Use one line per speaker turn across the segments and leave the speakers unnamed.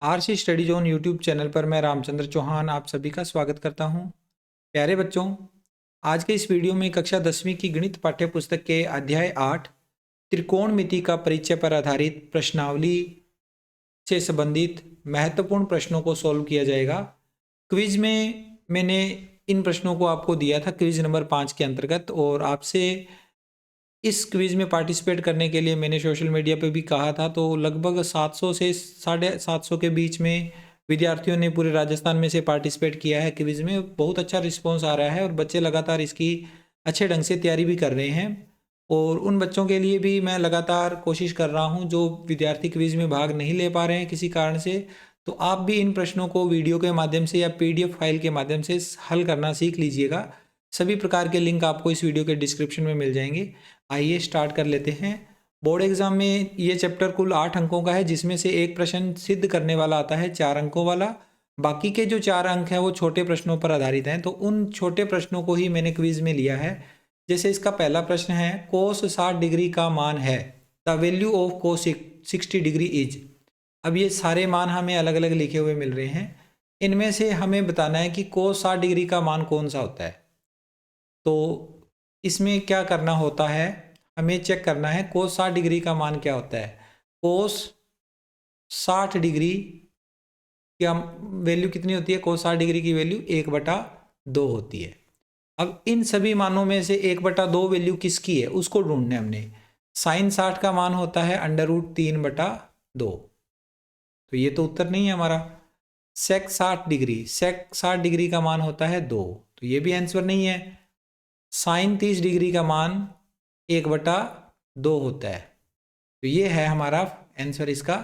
RC study zone YouTube channel पर मैं रामचंद्र चौहान आप सभी का स्वागत करता हूं। प्यारे बच्चों, आज के इस वीडियो में कक्षा 10वीं की गणित पाठ्य पुस्तक के अध्याय 8 त्रिकोणमिति का परिचय पर आधारित प्रश्नावली से संबंधित महत्वपूर्ण प्रश्नों को सॉल्व किया जाएगा। क्विज में मैंने इन प्रश्नों को आपको दिया था क्विज नंबर 5 के अंतर्गत, और आपसे इस क्विज में पार्टिसिपेट करने के लिए मैंने सोशल मीडिया पे भी कहा था। तो लगभग 700 से 750 के बीच में विद्यार्थियों ने पूरे राजस्थान में से पार्टिसिपेट किया है क्विज में। बहुत अच्छा रिस्पांस आ रहा है और बच्चे लगातार इसकी अच्छे ढंग से तैयारी भी कर रहे हैं। और उन बच्चों के लिए भी मैं लगातार कोशिश कर रहा हूं जो विद्यार्थी क्विज में भाग नहीं ले पा रहे हैं किसी कारण से। तो आप भी इन प्रश्नों को वीडियो के माध्यम से या PDF फाइल के माध्यम से हल करना सीख लीजिएगा। सभी प्रकार के लिंक आपको इस वीडियो के डिस्क्रिप्शन में मिल जाएंगे। आइए स्टार्ट कर लेते हैं। बोर्ड एग्जाम में ये चैप्टर कुल 8 अंकों का है, जिसमें से एक प्रश्न सिद्ध करने वाला आता है 4 अंकों वाला। बाकी के जो 4 अंक हैं वो छोटे प्रश्नों पर आधारित हैं। तो उन छोटे प्रश्नों को ही मैंने क्विज में लिया है। जैसे इसका पहला प्रश्न है, कोस 60 डिग्री का मान है, the value of cos 60 degree is. अब ये सारे मान हमें अलग अलग लिखे हुए मिल रहे हैं। इनमें से हमें बताना है कि कोस 60 डिग्री का मान कौन सा होता है। तो इसमें क्या करना होता है, हमें चेक करना है कोस 60 डिग्री का मान क्या होता है। कोस 60 डिग्री की वैल्यू कितनी होती है? कोस 60 डिग्री की वैल्यू 1/2 होती है। अब इन सभी मानों में से 1/2 वैल्यू किसकी है उसको ढूंढना है हमने। साइन 60 का मान होता है √3/2। तो ये तो उत्तर नहीं है हमारा। सेक 60 डिग्री का मान होता है 2। तो ये भी आंसर नहीं है। साइन 30 डिग्री का मान 1/2 होता है। तो ये है हमारा आंसर इसका।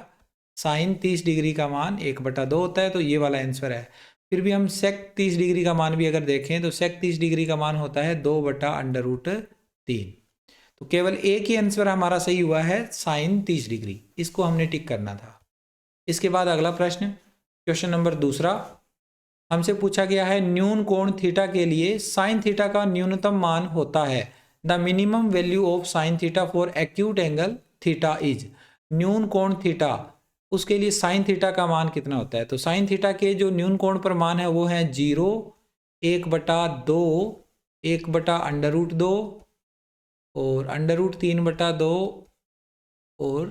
साइन 30 डिग्री का मान 1/2 होता है, तो ये वाला आंसर है। फिर भी हम सेक 30 डिग्री का मान भी अगर देखें तो सेक 30 डिग्री का मान होता है 2/√3। तो केवल एक ही आंसर हमारा सही हुआ है, साइन 30 डिग्री। इसको हमने टिक करना था। इसके बाद अगला प्रश्न, क्वेश्चन नंबर दूसरा, हमसे पूछा गया है न्यून कोण थीटा के लिए साइन थीटा का न्यूनतम मान होता है, the minimum value of sine theta for acute angle theta is. न्यून कोण थीटा, उसके लिए साइन थीटा का मान कितना होता है। तो साइन थीटा के जो न्यून कोण पर मान है वो है 0, 1/2, 1/√2 और √3/2 और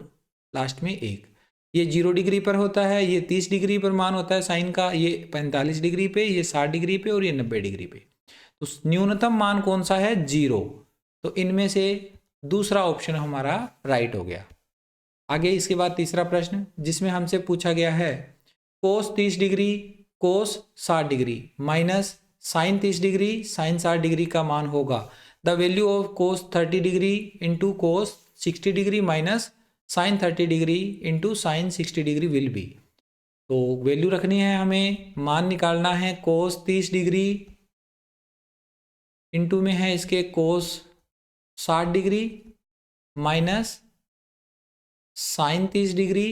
लास्ट में 1। ये 0 डिग्री पर होता है, ये 30 डिग्री पर मान होता है साइन का, ये 45 डिग्री पे, ये 60 डिग्री पे और ये 90 डिग्री पे। तो न्यूनतम मान कौन सा है? 0। तो इनमें से दूसरा ऑप्शन हमारा राइट हो गया। आगे इसके बाद तीसरा प्रश्न, जिसमें हमसे पूछा गया है cos 30 degree cos 60 degree minus sine 30 degree sine 60 degree का मान होगा, the value of cos 30 degree into cos 60 degree minus sine 30 degree into sine 60 degree will be. तो वैल्यू रखनी है हमें, मान निकालना है। कोस 30 डिग्री इंटू में है इसके कोस 60 डिग्री माइनस साइन 30 डिग्री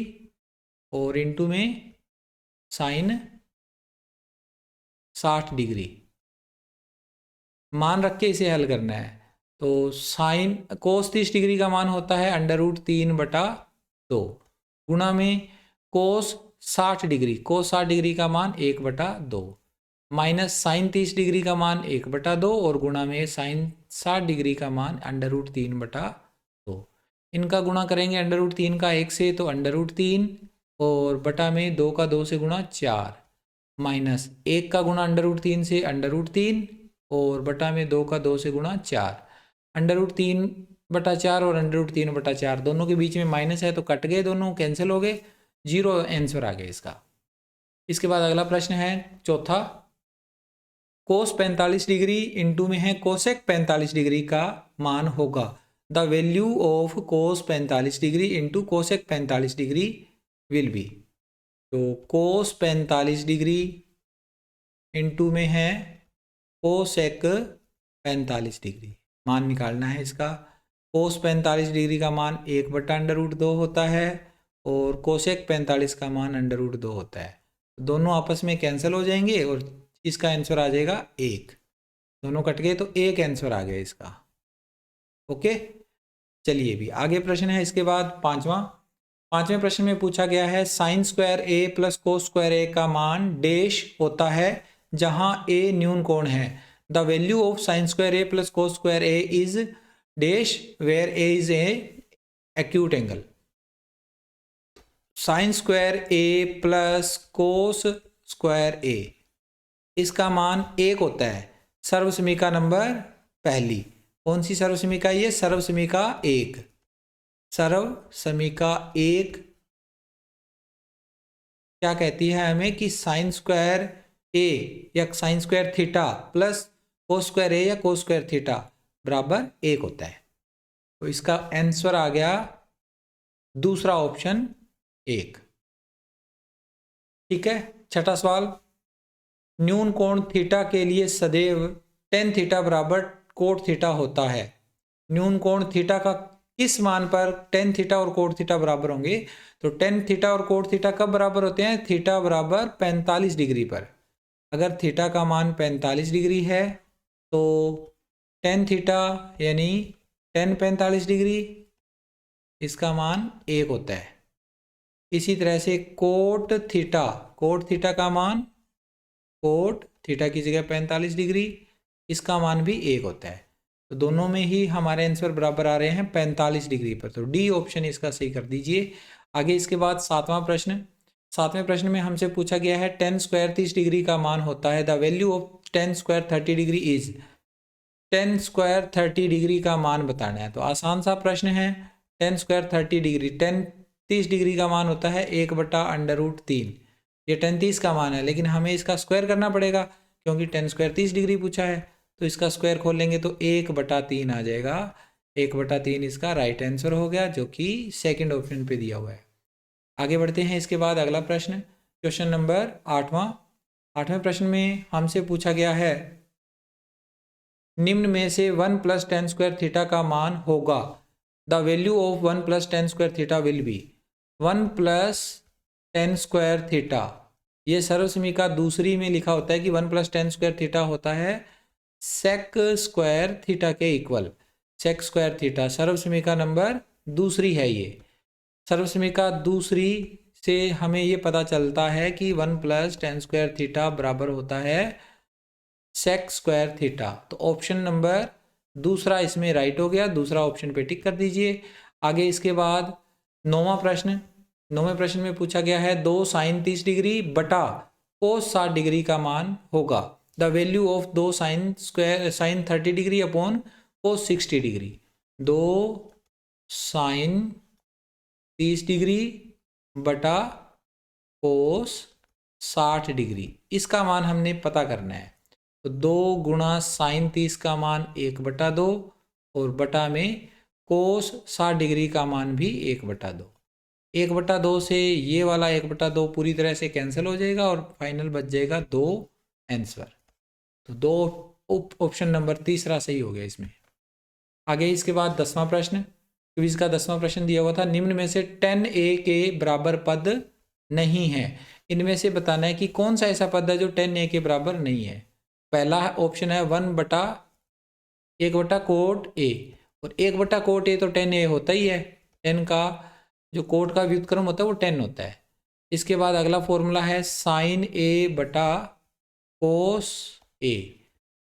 और इंटू में साइन 60 डिग्री। मान रख के इसे हल करना है। तो साइन कोस 30 डिग्री का मान होता है √3/2 गुणा में कोस 60 डिग्री, कोस 60 डिग्री का मान 1/2 माइनस साइन 30 डिग्री का मान 1/2 और गुणा में साइन 60 डिग्री का मान √3/2। इनका गुणा करेंगे √3 का 1 से तो √3 और बटा में 2 का 2 से गुणा 4 माइनस 1 का गुणा √3 से √3 और बटा में 2 का 2 से गुणा 4। √3/4 और √3/4 दोनों के बीच में माइनस है तो कट गए, दोनों कैंसिल हो गए, 0 आंसर आ गया इसका। इसके बाद अगला प्रश्न है चौथा, कोस 45 डिग्री इंटू में है कोसेक 45 डिग्री का मान होगा, the value of cos 45 degree into cosec 45 degree will be. तो कोस 45 डिग्री इंटू में है कोसेक 45 डिग्री, मान निकालना है इसका। कोस 45 डिग्री का मान 1/√2 होता है और कोसेक 45 का मान √2 होता है। दोनों आपस में कैंसिल हो जाएंगे और इसका आंसर आ जाएगा 1। दोनों कट गए तो 1 आंसर आ गया इसका। ओके, चलिए भी आगे प्रश्न है इसके बाद पांचवा। 5वें प्रश्न में पूछा गया है sign square A plus cos square ए का मान डैश होता है जहां ए न्यून कोण है। The value of sine square A plus cos square A is dash where A is a acute angle. Sine square A plus cos square A, इसका मान 1 होता है। सर्वसमीका नंबर पहली, कौन सी सर्वसमीका? ये सर्वसमीका 1। सर्वसमीका 1 क्या कहती है हमें कि साइन स्क्वायर ए या sine square theta plus cos square A या कोस स्क्वायर थीटा बराबर 1 होता है। तो इसका आंसर आ गया दूसरा ऑप्शन 1। ठीक है। छठा सवाल, न्यून कोण थीटा के लिए सदैव टेन थीटा बराबर कोट थीटा होता है। न्यून कोण थीटा का किस मान पर टेन थीटा और कोट थीटा बराबर होंगे? तो टेन थीटा और कोट थीटा कब बराबर होते हैं? थीटा बराबर 45 डिग्री पर। अगर थीटा का मान 45 डिग्री है तो टेन थीटा यानी टेन 45 डिग्री, इसका मान 1 होता है। इसी तरह से कोट थीटा का मान, कोट थीटा की जगह 45 डिग्री, इसका मान भी 1 होता है। तो दोनों में ही हमारे आंसर बराबर आ रहे हैं 45 डिग्री पर। तो डी ऑप्शन इसका सही कर दीजिए। आगे इसके बाद 7वां प्रश्न। 7वें प्रश्न में हमसे पूछा गया है टेन स्क्वायर 30 डिग्री का मान होता है। The value of ten square 30 degree is. Ten square 30 degree का मान बताना है। तो आसान सा प्रश्न है। Ten square 30 degree, ten 30 degree का मान होता है 1/√3। ये टेन 30 का मान है, लेकिन हमें इसका स्क्वायर करना पड़ेगा क्योंकि टेन स्क्वायर 30 डिग्री पूछा है। तो इसका स्क्वायर खोल लेंगे तो 1/3 आ जाएगा। 1/3 इसका राइट आंसर हो गया, जो कि सेकंड ऑप्शन पे दिया हुआ है। आगे बढ़ते हैं। इसके बाद अगला प्रश्न, क्वेश्चन नंबर 8वां। 8वें प्रश्न में हमसे पूछा गया है निम्न में से 1 + tan स्क्वायर थीटा का मान होगा। The value of 1 + tan square theta will B. 1 + tan square theta, ये सर्वसमीका दूसरी में लिखा होता है कि 1 + tan स्क्वायर थीटा होता है सेक स्क्वायर थीटा के इक्वल। सेक स्क्वायर थीटा सर्वसमीका नंबर दूसरी है। ये सर्वसमीका दूसरी से हमें ये पता चलता है कि 1 + tan स्क्वायर थीटा बराबर होता है सेक स्क्वायर थीटा। तो ऑप्शन नंबर दूसरा इसमें राइट हो गया। दूसरा ऑप्शन पे टिक कर दीजिए। आगे इसके बाद 9वां प्रश्न। 9वें प्रश्न में पूछा गया है 2 sin 30 डिग्री बटा cos 60 डिग्री का मान होगा। The value of 2 sin 30 degree upon cos 60 degree. 2 sin 30 degree बटा cos 60 डिग्री, इसका मान हमने पता करना है। तो 2 × sin 30 का मान 1/2 और बटा में cos 60 डिग्री का मान भी 1/2। 1/2 से ये वाला 1/2 पूरी तरह से कैंसिल हो जाएगा और फाइनल बच जाएगा 2 आंसर। तो 2 ऑप्शन नंबर तीसरा सही हो गया इसमें। आगे इसके बाद 10वां प्रश्न, क्विज का 10वां प्रश्न दिया हुआ था निम्न में से 10a के बराबर पद नहीं है। इनमें से बताना है कि कौन सा ऐसा पद है जो 10a के बराबर नहीं है। पहला ऑप्शन है 1/1/कोट a, और 1/कोट a तो 10a होता ही है। 10 का जो कोट का व्युत्क्रम होता है वो 10 होता है। इसके बाद अगला फॉर्मूला है sin a/cos a,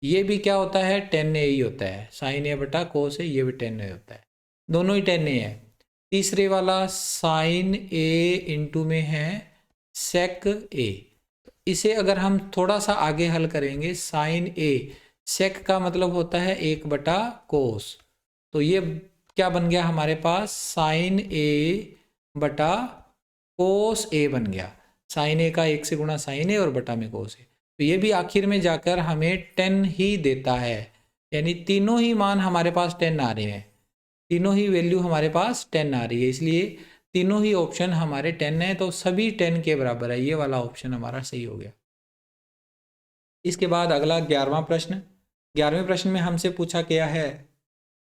ये भी क्या होता है 10a ही होता है। sin a/cos a ये भी 10a होता है, दोनों ही 10a है। तीसरे वाला sin a इंटू में है sec a, इसे अगर हम थोड़ा सा आगे हल करेंगे sin a, sec का मतलब होता है 1/cos, तो ये क्या बन गया हमारे पास sin a/cos a बन गया। sin a का 1 से गुणा sin a और बटा में cos a, तो ये भी आखिर में जाकर हमें 10 ही देता है। यानी तीनों ही मान हमारे पास 10 आ रहे हैं, तीनों ही वैल्यू हमारे पास 10 आ रही है, इसलिए तीनों ही ऑप्शन हमारे 10 है। तो सभी 10 के बराबर है, ये वाला ऑप्शन हमारा सही हो गया। इसके बाद अगला 11वां प्रश्न। 11वें प्रश्न में हमसे पूछा गया है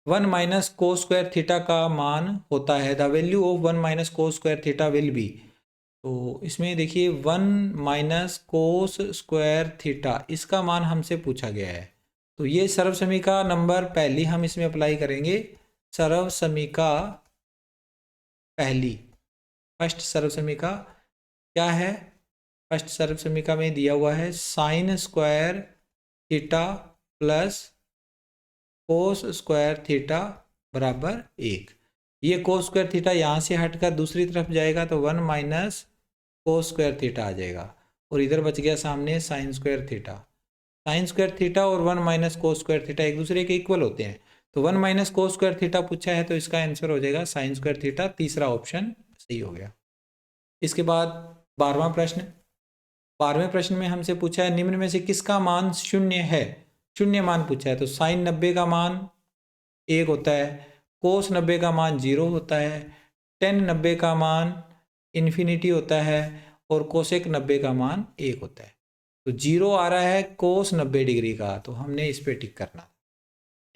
1 - cos स्क्वायर थीटा का मान होता है। The value of 1 - cos square theta will be. तो इसमें देखिए 1 - cos स्क्वायर थीटा, इसका मान हमसे पूछा गया है। तो ये सर्वसमीका नंबर पहली हम इसमें अप्लाई करेंगे। सर्वसमीका पहली, फर्स्ट सर्वसमीका क्या है? फर्स्ट सर्वसमीका में दिया हुआ है sign square theta plus cos square theta बराबर 1। ये कोस स्क्वायर थीटा यहाँ से हटकर दूसरी तरफ जाएगा तो 1 माइनस कोस स्क्वायर थीटा आ जाएगा, और इधर बच गया सामने sign square theta. Sign square theta और 1 माइनस कोस स्क्वायर थीटा एक दूसरे के इक्वल होते हैं, तो 1 माइनस कोस स्क्वायर थीटा पूछा है तो इसका आंसर हो जाएगा साइन स्क्वायर थीटा। तीसरा ऑप्शन सही हो गया। इसके बाद 12वां प्रश्न। 12वें प्रश्न में हमसे पूछा है निम्न में से किसका मान शून्य है? शून्य मान पूछा है, तो साइन 90 का मान 1 होता है, कोस 90 का मान 0 होता है, टेन 90 का मान इन्फिनिटी होता है, और कोसेक 90 का मान 1 होता है। तो 0 आ रहा है कोस 90 डिग्री का, तो हमने इस पे टिक करना।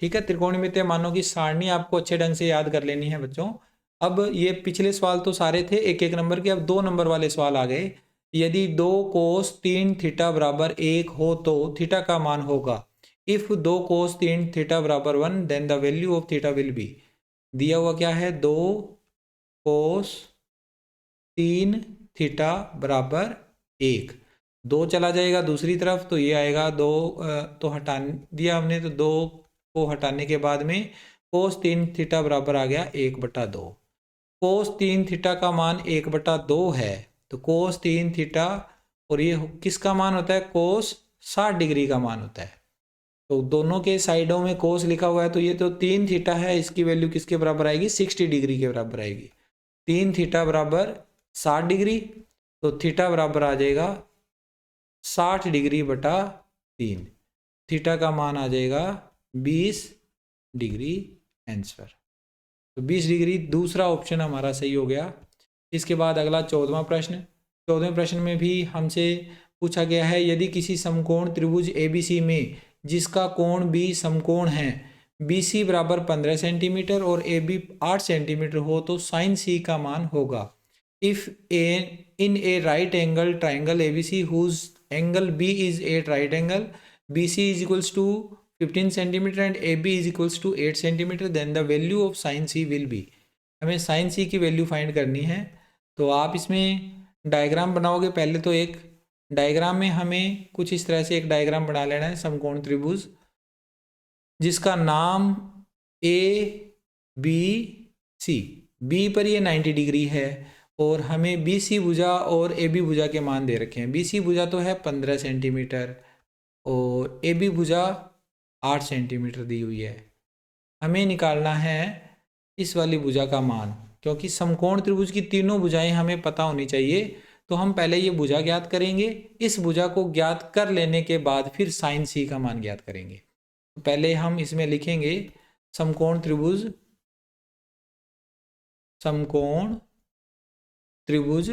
ठीक है, त्रिकोणमितीय मानों की सारणी आपको अच्छे ढंग से याद कर लेनी है बच्चों। अब ये पिछले सवाल तो सारे थे एक एक नंबर के, अब 2 नंबर वाले सवाल आ गए। यदि 2 कोस 3 थीटा बराबर 1 हो तो थीटा का मान होगा। इफ 2 कोस 3 थीटा बराबर 1 then the value of theta will be. दिया हुआ क्या है? 2 कोस 3 थीटा बराबर 1, 2 चला जाएगा दूसरी तरफ तो ये आएगा 2, तो हटा दिया हमने, तो 2 को हटाने के बाद में कोस 3 थीटा बराबर आ गया 1/2। कोस 3 थीटा का मान 1/2 है, तो कोस 3 थीटा, और ये किसका मान होता है? कोस 60 डिग्री का मान होता है। तो दोनों के साइडों में कोस लिखा हुआ है, तो ये तो 3 थीटा है, इसकी वैल्यू किसके बराबर आएगी? 60 डिग्री के बराबर आएगी। 3 थीटा बराबर 60 डिग्री, तो थीटा बराबर आ जाएगा 60 डिग्री बटा 3। थीटा का मान आ जाएगा 20 डिग्री आंसर। तो 20 डिग्री दूसरा ऑप्शन हमारा सही हो गया। इसके बाद अगला 14वां प्रश्न। 14वें प्रश्न में भी हमसे पूछा गया है यदि किसी समकोण त्रिभुज ABC में जिसका कोण B समकोण है, BC बराबर 15 सेंटीमीटर और AB 8 सेंटीमीटर हो तो साइन C का मान होगा। If in a right angle triangle ABC whose angle B is 8 right angle, BC is equals to 15 centimetre and AB is equals to 8 centimetre, then the value of sin C will be। हमें sin C की value find करनी है। तो आप इसमें diagram बनाओगे। पहले तो एक डायग्राम में हमें कुछ इस तरह से एक डायग्राम बना लेना है समकोण त्रिभुज जिसका नाम ABC। B पर ये 90 डिग्री है और हमें BC भुजा और AB भुजा के मान दे रखे हैं। BC भुजा तो है 15 सेंटीमीटर और AB भुजा 8 सेंटीमीटर दी हुई है। हमें निकालना है इस वाली भुजा का मान, क्योंकि समकोण त्रिभुज की तीनों भुजाएं हमें पता होनी चाहिए। तो हम पहले ये भुजा ज्ञात करेंगे, इस भुजा को ज्ञात कर लेने के बाद फिर साइन C का मान ज्ञात करेंगे। तो पहले हम इसमें लिखेंगे समकोण त्रिभुज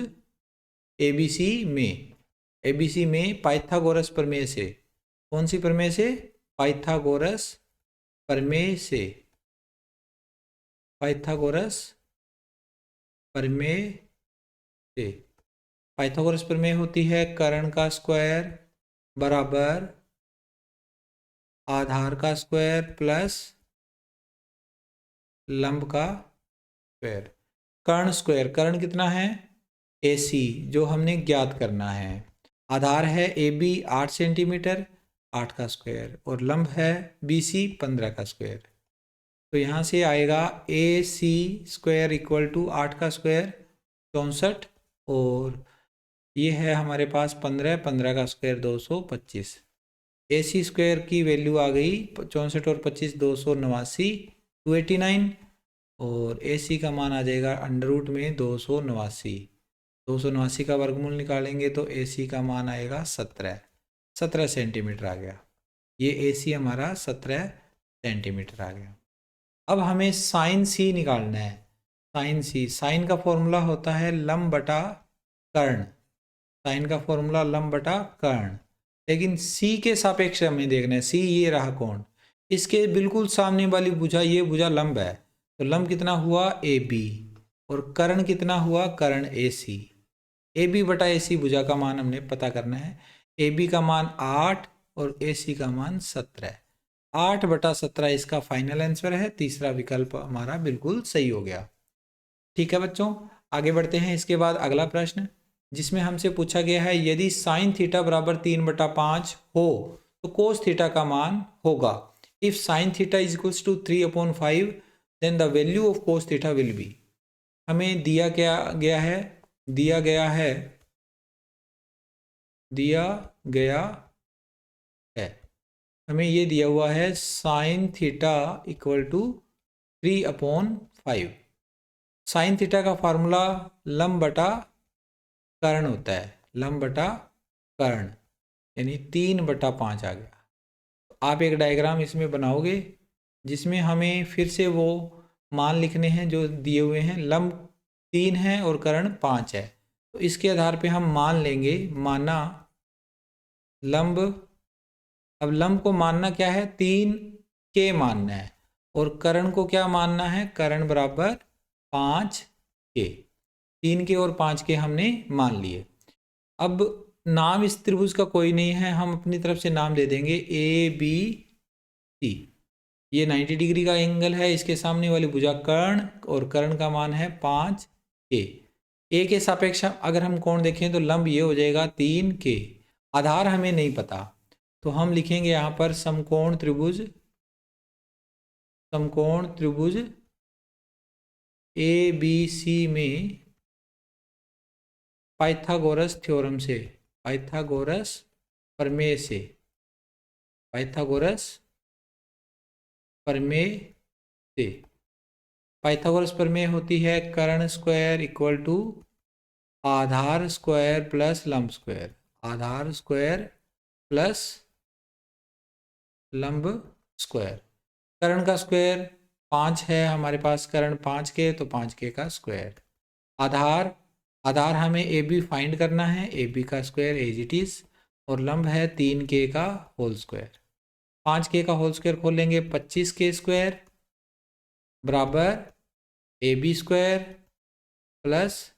ABC में पाइथागोरस प्रमेय से, कौन सी प्रमेय से? पाइथागोरस प्रमेय से। पाइथागोरस प्रमेय होती है कर्ण का स्क्वायर बराबर आधार का स्क्वायर प्लस लंब का स्क्वायर। कर्ण कितना है? AC, जो हमने ज्ञात करना है। आधार है AB 8 सेंटीमीटर, 8 का स्क्वायर, और लंब है BC 15 का स्क्वायर। तो यहाँ से आएगा AC स्क्वायर इक्वल टू 8 का स्क्वायर 64, और ये है हमारे पास 15 का स्क्वायर 225। AC स्क्वायर की वैल्यू आ गई 64 और 25 289, 289, और AC का मान आ जाएगा अंडर रूट में 289 का वर्गमूल निकालेंगे तो AC का मान आएगा 17 सेंटीमीटर आ गया। ये AC हमारा 17 सेंटीमीटर आ गया। अब हमें साइन C निकालना है। साइन का फॉर्मूला होता है लंब बटा कर्ण। साइन का फॉर्मूला लंब बटा कर्ण, लेकिन C के सापेक्ष हमें देखना है। C ये रहा कोण, इसके बिल्कुल सामने वाली भुजा, ये भुजा लंब है, तो लंब कितना हुआ? AB, और कर्ण कितना हुआ? कर्ण AC। AB बटा AC भुजा का मान हमने पता करना है। AB का मान 8 और AC का मान 17। 8/17 इसका फाइनल आंसर है। तीसरा विकल्प हमारा बिल्कुल सही हो गया। ठीक है बच्चों, आगे बढ़ते हैं। इसके बाद अगला प्रश्न जिसमें हमसे पूछा गया है यदि साइन थीटा बराबर 3/5 हो तो कोस थीटा का मान होगा। If sine theta is equals to 3/5 then the value of cos theta will be. हमें दिया गया है हमें ये दिया हुआ है sine theta equal to 3/5। Sine theta का फार्मूला लंब बटा कर्ण होता है, लंब बटा कर्ण, यानी 3/5 आ गया। आप एक डायग्राम इसमें बनाओगे जिसमें हमें फिर से वो मान लिखने हैं जो दिए हुए हैं। लंब 3 है और कर्ण 5 है, तो इसके आधार पे हम मान लेंगे। माना लंब, अब लंब को मानना क्या है, 3 के मानना है, और कर्ण को क्या मानना है, कर्ण बराबर 5 के। 3 के और 5 के हमने मान लिए। अब नाम इस त्रिभुज का कोई नहीं है, हम अपनी तरफ से नाम दे देंगे ABC। ये 90 डिग्री का एंगल है, इसके सामने वाली भुजा कर्ण, और कर्ण का मान है 5 के के सापेक्ष अगर हम कोण देखें तो लंब ये हो जाएगा 3 के। आधार हमें नहीं पता, तो हम लिखेंगे यहाँ पर समकोण त्रिभुज ABC में पाइथागोरस थ्योरम से, पाइथागोरस प्रमेय से, पाइथागोरस प्रमेय होती है कर्ण स्क्वायर इक्वल टू आधार स्क्वायर प्लस लंब स्क्वायर, आधार स्क्वायर प्लस लंब स्क्वायर। कर्ण का स्क्वायर 5 है हमारे पास, कर्ण 5 के, तो 5 के का स्क्वायर। आधार हमें AB फाइंड करना है, AB का स्क्वायर एज इट इज, और लंब है 3 के का होल स्क्वायर। 5 के का होल स्क्वायर खोलेंगे 25 के स्क्वायर बराबर AB स्क्वायर प्लस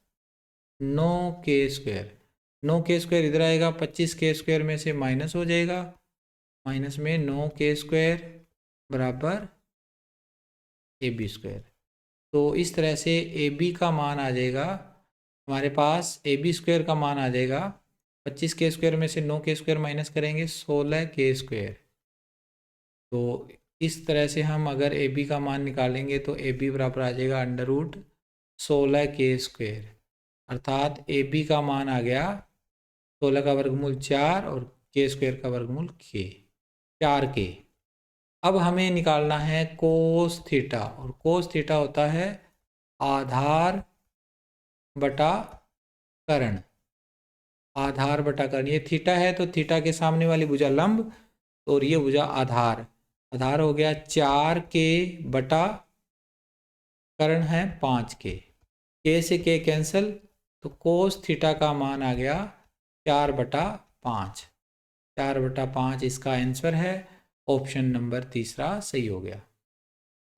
9 के स्क्वायर। 9 के स्क्वायर इधर आएगा, 25 के स्क्वायर में से माइनस हो जाएगा, माइनस में 9 के स्क्वायर बराबर AB स्क्वायर। तो इस तरह से AB का मान आ जाएगा हमारे पास, AB स्क्वायर का मान आ जाएगा 25 के स्क्वायर में से 9 के स्क्वायर माइनस करेंगे 16 के स्क्वायर। तो इस तरह से हम अगर AB का मान निकालेंगे तो AB बराबर आ जाएगा √16 के स्क्वायर, अर्थात AB का मान आ गया 16 का वर्गमूल 4 और के स्क्वायर का वर्गमूल के 4 के। अब हमें निकालना है कोस थीटा, और कोस थीटा होता है आधार बटा कर्ण, आधार बटा कर्ण। ये थीटा है तो थीटा के सामने वाली भुजा लंब और ये भुजा आधार, आधार हो गया 4 के बटा कर्ण है 5 के से के कैंसिल, तो कोस थीटा का मान आ गया 4/5। 4/5 इसका आंसर है, ऑप्शन नंबर तीसरा सही हो गया।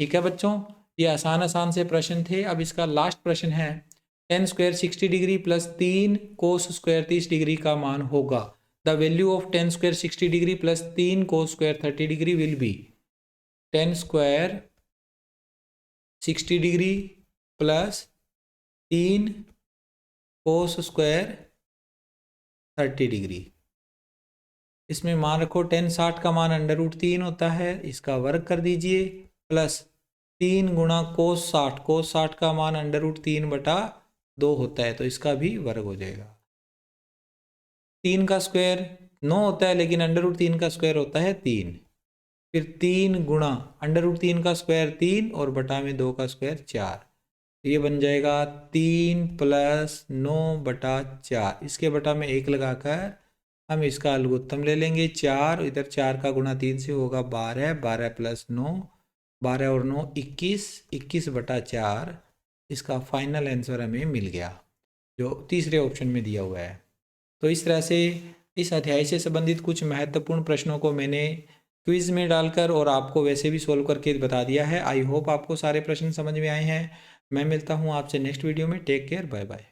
ठीक है बच्चों, ये आसान से प्रश्न थे। अब इसका लास्ट प्रश्न है, tan square 60 degree plus 3 cos square 30 degree का मान होगा। The value of tan square 60 degree plus 3 cos square 30 degree will B. tan square 60 degree plus 3 cos square 30 degree. इसमें मान रखो tan 60 का मान √3 होता है, इसका वर्ग कर दीजिए, प्लस 3 गुणा कोस 60, कोस 60 का मान √3/2 होता है, तो इसका भी वर्ग हो जाएगा। 3 का स्क्वायर 9 होता है, लेकिन √3 का स्क्वायर होता है 3। फिर 3 गुणा √3 का स्क्वायर 3 और बटा में 2 का स्क्वायर 4, ये बन जाएगा 3 प्लस 9/4। इसके बटा में 1 लगाकर हम इसका लघुत्तम ले लेंगे 4, इधर 4 का गुणा 3 से होगा 12, 12 प्लस 9, 12 और 9 21, 21/4 इसका फाइनल आंसर हमें मिल गया, जो तीसरे ऑप्शन में दिया हुआ है। तो इस तरह से इस अध्याय से संबंधित कुछ महत्वपूर्ण प्रश्नों को मैंने क्विज में डालकर और आपको वैसे भी सोल्व करके बता दिया है। आई होप आपको सारे प्रश्न समझ में आए हैं। मैं मिलता हूँ आपसे नेक्स्ट वीडियो में। Take care, bye bye.